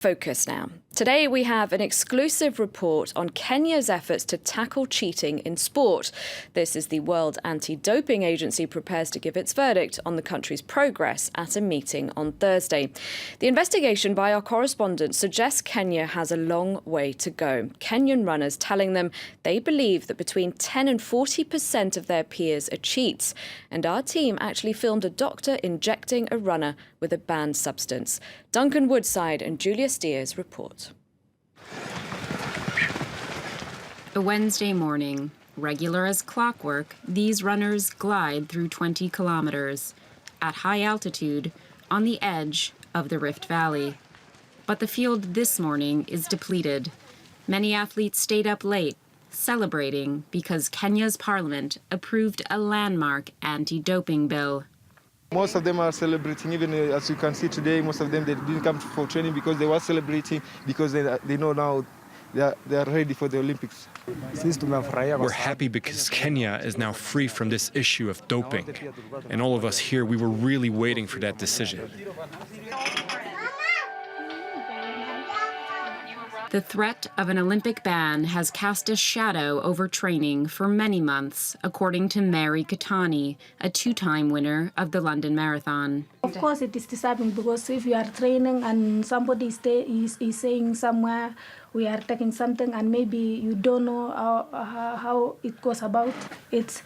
Focus now. Today we have an exclusive report on Kenya's efforts to tackle cheating in sport. This as the World Anti-Doping Agency prepares to give its verdict on the country's progress at a meeting on Thursday. The investigation by our correspondent suggests Kenya has a long way to go. Kenyan runners telling them they believe that between 10 and 40% of their peers are cheats. And our team actually filmed a doctor injecting a runner with a banned substance. Duncan, Woodside and Julia Steers report. A Wednesday morning, regular as clockwork, these runners glide through 20 kilometers at high altitude on the edge of the Rift Valley. But the field this morning is depleted. Many athletes stayed up late, celebrating because Kenya's parliament approved a landmark anti-doping bill. Most of them are celebrating, even as you can see today, most of them they didn't come for training because they were celebrating because they know now they are ready for the Olympics. We're happy because Kenya is now free from this issue of doping. And all of us here, we were really waiting for that decision. The threat of an Olympic ban has cast a shadow over training for many months, according to Mary Katani, a two-time winner of the London Marathon. Of course, it is disturbing because if you are training and somebody is saying somewhere we are taking something and maybe you don't know how it goes about, it's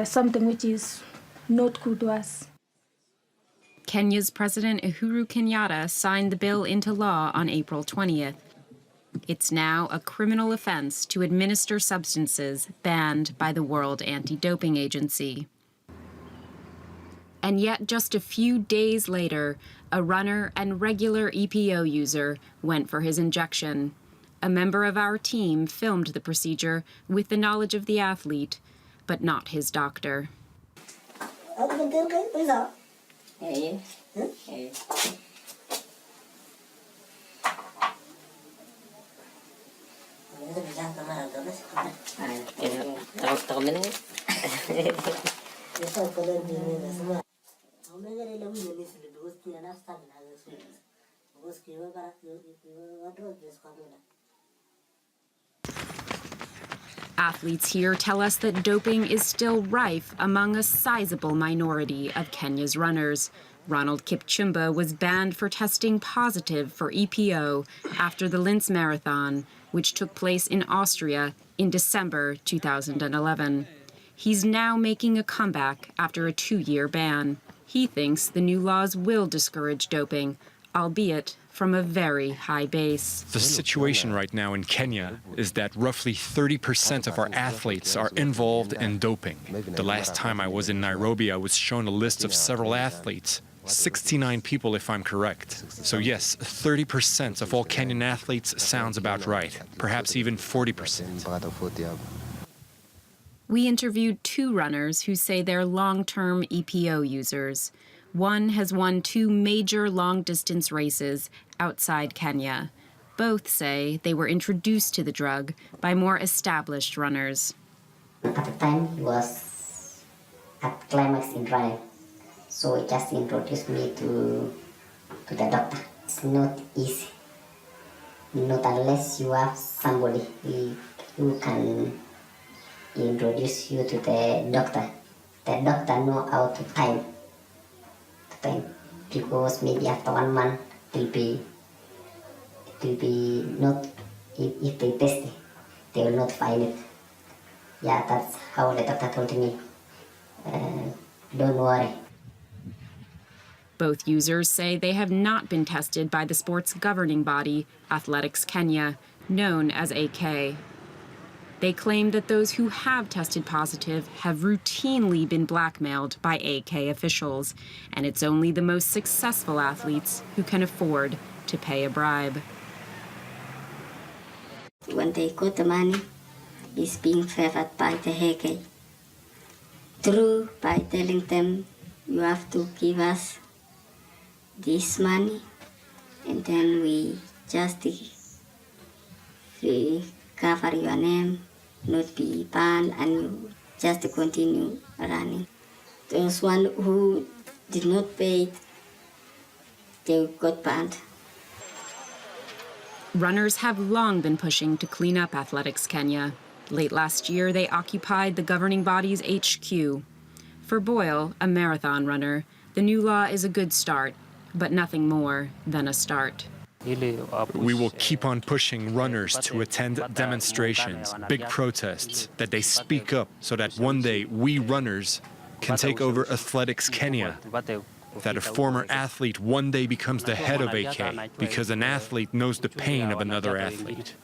something which is not good to us. Kenya's President Uhuru Kenyatta signed the bill into law on April 20th. It's now a criminal offense to administer substances banned by the World Anti-Doping Agency. And yet, just a few days later, a runner and regular EPO user went for his injection. A member of our team filmed the procedure with the knowledge of the athlete, but not his doctor. Athletes here tell us that doping is still rife among a sizable minority of Kenya's runners. Ronald Kipchumba was banned for testing positive for EPO after the Linz Marathon, which took place in Austria in December 2011. He's now making a comeback after a 2-year ban. He thinks the new laws will discourage doping, albeit from a very high base. The situation right now in Kenya is that roughly 30% of our athletes are involved in doping. The last time I was in Nairobi, I was shown a list of several athletes. 69 people, if I'm correct. So yes, 30% of all Kenyan athletes sounds about right, perhaps even 40%. We interviewed 2 runners who say they're long-term EPO users. One has won 2 major long-distance races outside Kenya. Both say they were introduced to the drug by more established runners. At the time, he was at climax in running. So it just introduced me to the doctor. It's not easy. Not unless you have somebody who can introduce you to the doctor. The doctor knows how to time. Because maybe after 1 month it will be not, if they test it, they will not find it. Yeah, that's how the doctor told me. Don't worry. Both users say they have not been tested by the sport's governing body, Athletics Kenya, known as AK. They claim that those who have tested positive have routinely been blackmailed by AK officials, and it's only the most successful athletes who can afford to pay a bribe. When they got the money, it's being favored by the AK. Through by telling them, you have to give us this money, and then we just cover your name, not be banned, and you just continue running. Those one who did not pay, they got banned. Runners have long been pushing to clean up Athletics Kenya. Late last year, they occupied the governing body's HQ. For Boyle, a marathon runner, the new law is a good start, but nothing more than a start. We will keep on pushing runners to attend demonstrations, big protests, that they speak up so that one day we runners can take over Athletics Kenya, that a former athlete one day becomes the head of AK because an athlete knows the pain of another athlete.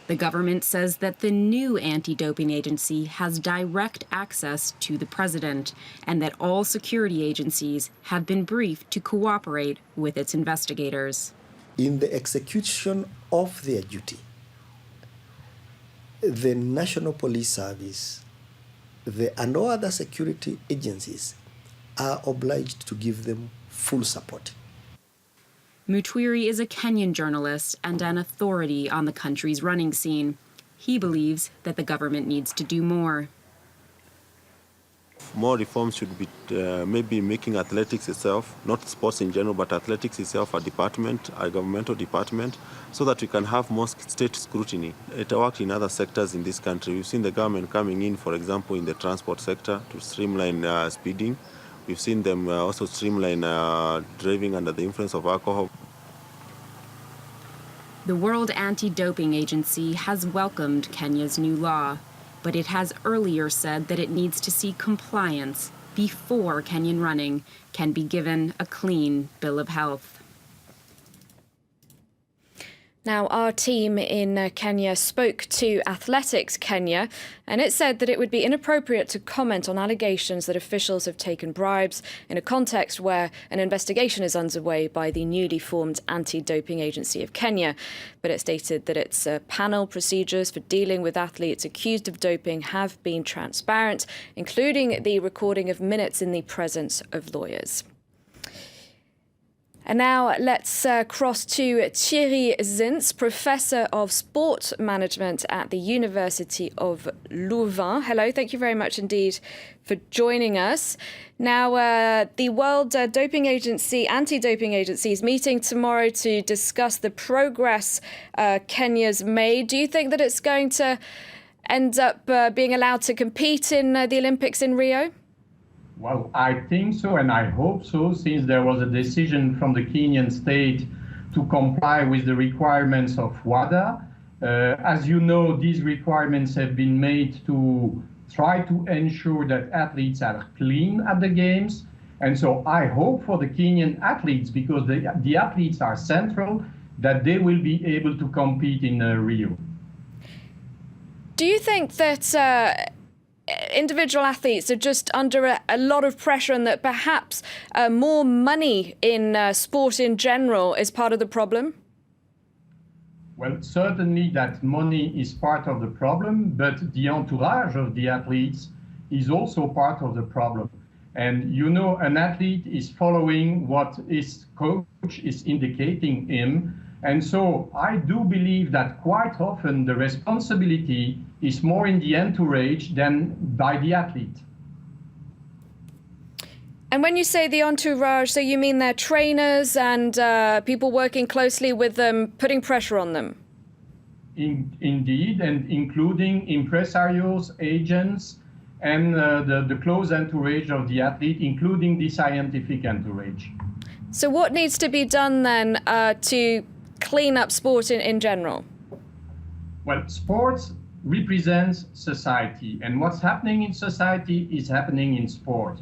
The government says that the new anti-doping agency has direct access to the president and that all security agencies have been briefed to cooperate with its investigators. In the execution of their duty, the National Police Service and all other security agencies are obliged to give them full support. Mutwiri is a Kenyan journalist and an authority on the country's running scene. He believes that the government needs to do more. More reforms should be maybe making athletics itself, not sports in general, but athletics itself a department, a governmental department, so that we can have more state scrutiny. It worked in other sectors in this country. We've seen the government coming in, for example, in the transport sector to streamline speeding. We've seen them also streamline driving under the influence of alcohol. The World Anti-Doping Agency has welcomed Kenya's new law, but it has earlier said that it needs to see compliance before Kenyan running can be given a clean bill of health. Now, our team in Kenya spoke to Athletics Kenya, and it said that it would be inappropriate to comment on allegations that officials have taken bribes in a context where an investigation is underway by the newly formed Anti-Doping Agency of Kenya. But it stated that its panel procedures for dealing with athletes accused of doping have been transparent, including the recording of minutes in the presence of lawyers. And now let's cross to Thierry Zintz, Professor of Sport Management at the University of Louvain. Hello, thank you very much indeed for joining us. Now, the World Doping Agency, Anti-Doping Agency, is meeting tomorrow to discuss the progress Kenya's made. Do you think that it's going to end up being allowed to compete in the Olympics in Rio? Well, I think so, and I hope so, since there was a decision from the Kenyan state to comply with the requirements of WADA. As you know, these requirements have been made to try to ensure that athletes are clean at the Games. And so I hope for the Kenyan athletes, because the athletes are central, that they will be able to compete in Rio. Do you think that individual athletes are just under a lot of pressure and that perhaps more money in sport in general is part of the problem? Well, certainly that money is part of the problem, but the entourage of the athletes is also part of the problem. And you know, an athlete is following what his coach is indicating him. And so I do believe that quite often the responsibility is more in the entourage than by the athlete. And when you say the entourage, so you mean their trainers and people working closely with them, putting pressure on them? Indeed, and including impresarios, agents, and the close entourage of the athlete, including the scientific entourage. So what needs to be done then to clean up sport in general? Well, sports represents society, and what's happening in society is happening in sport.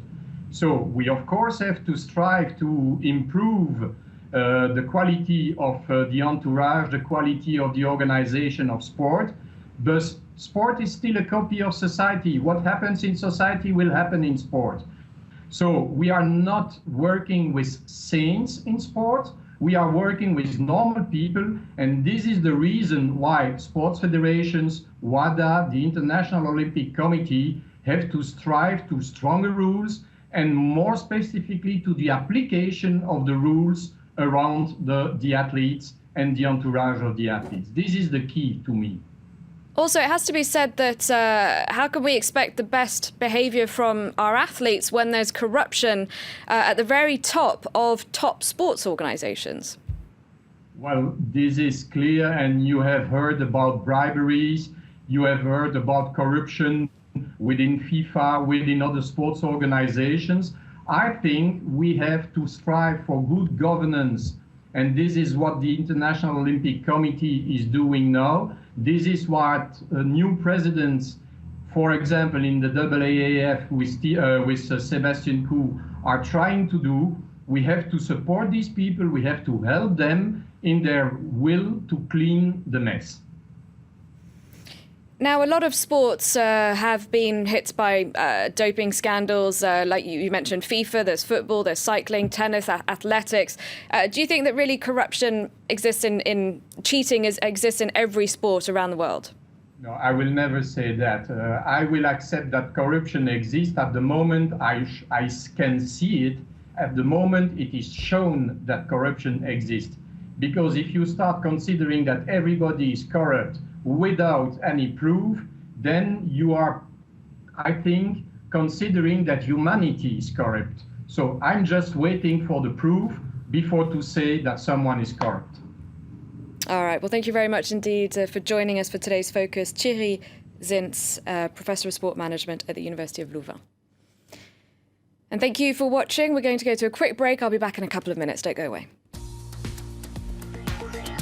So we, of course, have to strive to improve the quality of the entourage, the quality of the organization of sport, but sport is still a copy of society. What happens in society will happen in sport. So we are not working with saints in sport. We are working with normal people, and this is the reason why sports federations, WADA, the International Olympic Committee, have to strive to stronger rules and more specifically to the application of the rules around the athletes and the entourage of the athletes. This is the key to me. Also, it has to be said that how can we expect the best behaviour from our athletes when there's corruption at the very top of top sports organisations? Well, this is clear, and you have heard about briberies, you have heard about corruption within FIFA, within other sports organizations. I think we have to strive for good governance, and this is what the International Olympic Committee is doing now. This is what new presidents, for example, in the AAAF with Sebastian Coe, are trying to do. We have to support these people, we have to help them in their will to clean the mess. Now, a lot of sports have been hit by doping scandals, like you mentioned FIFA, there's football, there's cycling, tennis, athletics. Do you think that really corruption exists in cheating exists in every sport around the world? No, I will never say that. I will accept that corruption exists. At the moment, I can see it. At the moment, it is shown that corruption exists. Because if you start considering that everybody is corrupt without any proof, then you are, I think, considering that humanity is corrupt. So I'm just waiting for the proof before to say that someone is corrupt. All right. Well, thank you very much indeed for joining us for today's focus. Thierry Zintz, Professor of Sport Management at the University of Louvain. And thank you for watching. We're going to go to a quick break. I'll be back in a couple of minutes. Don't go away.